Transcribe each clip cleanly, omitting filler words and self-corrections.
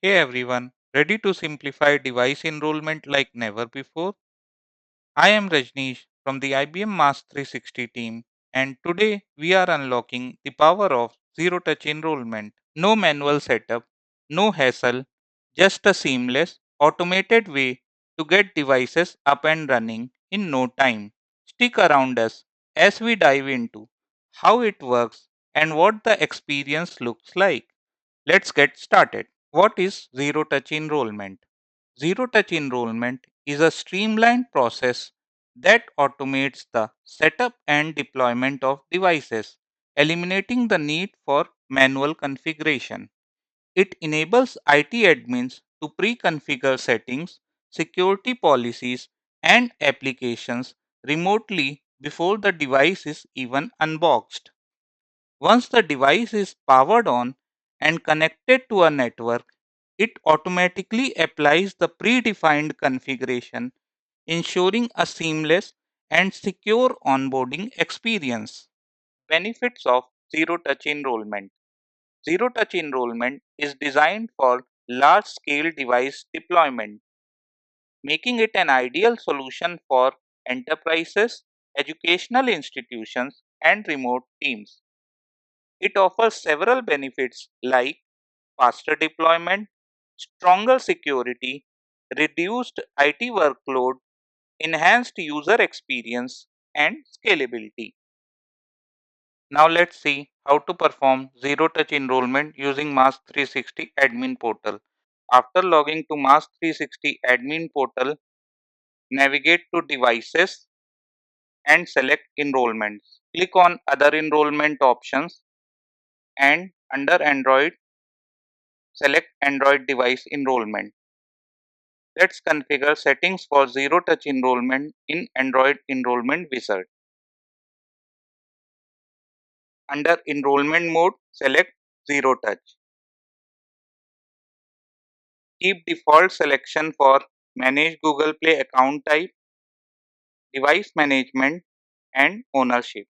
Hey everyone, ready to simplify device enrollment like never before? I am Rajneesh from the IBM Mass 360 team, and today we are unlocking the power of zero touch enrollment. No manual setup, no hassle, just a seamless, automated way to get devices up and running in no time. Stick around us as we dive into how it works and what the experience looks like. Let's get started. What is zero touch enrollment? Zero touch enrollment is a streamlined process that automates the setup and deployment of devices, eliminating the need for manual configuration. It enables IT admins to pre configure settings, security policies, and applications remotely before the device is even unboxed. Once the device is powered on and connected to a network, it automatically applies the predefined configuration, ensuring a seamless and secure onboarding experience. Benefits of Zero Touch Enrollment. Zero Touch Enrollment is designed for large scale device deployment, making it an ideal solution for enterprises, educational institutions, and remote teams. It offers several benefits like faster deployment, stronger security, reduced IT workload, enhanced user experience, and scalability. Now let's see how to perform zero touch enrollment using Mass 360 admin portal. After logging to Mass 360 admin portal, navigate to devices and select enrollments. Click on other enrollment options and under Android, select Android device enrollment. Let's configure settings for zero touch enrollment in Android Enrollment Wizard. Under enrollment mode, select zero touch. Keep default selection for manage Google Play account type, device management, and ownership.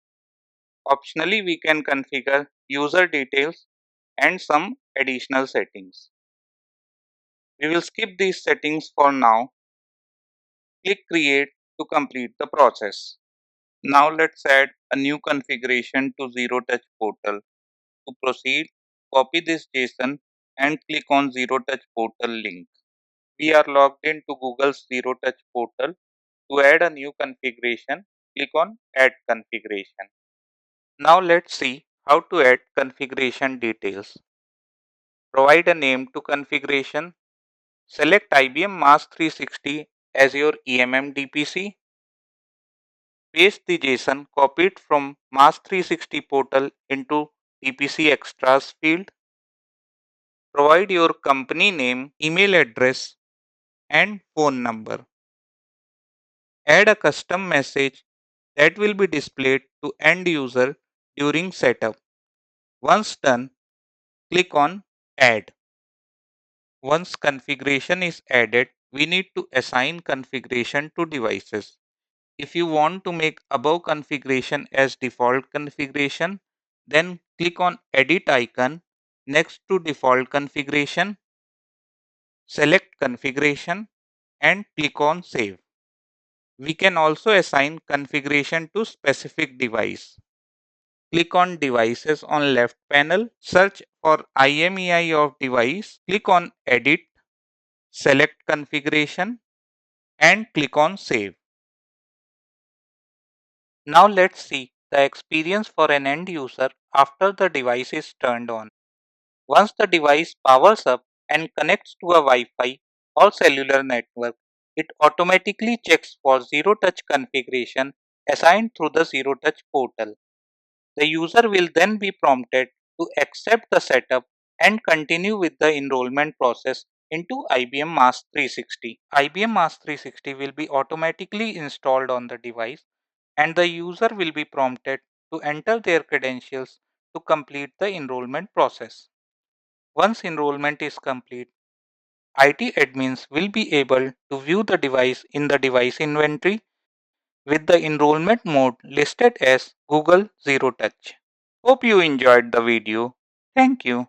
Optionally, we can configure user details and some additional settings. We will skip these settings for now. Click create to complete the process. Now let's add a new configuration to zero touch portal. To proceed, copy this JSON and click on Zero Touch Portal link. We are logged into Google's Zero Touch Portal. To add a new configuration, click on Add Configuration. Now let's see how to add configuration details. Provide a name to configuration. Select IBM Mass 360 as your EMM DPC. Paste the JSON copied from Mass 360 portal into DPC extras field. Provide your company name, email address, and phone number. Add a custom message that will be displayed to end user during setup. Once done, click on Add. Once configuration is added, we need to assign configuration to devices. If you want to make above configuration as default configuration, then click on Edit icon next to default configuration, select configuration, and click on Save. We can also assign configuration to specific device. Click on Devices on left panel, search for IMEI of device, click on Edit, select Configuration, and click on Save. Now let's see the experience for an end user after the device is turned on. Once the device powers up and connects to a Wi-Fi or cellular network, it automatically checks for zero touch configuration assigned through the zero touch portal. The user will then be prompted to accept the setup and continue with the enrollment process into IBM Mass 360. IBM Mass 360 will be automatically installed on the device and the user will be prompted to enter their credentials to complete the enrollment process. Once enrollment is complete, IT admins will be able to view the device in the device inventory with the enrollment mode listed as Google Zero Touch. Hope you enjoyed the video. Thank you.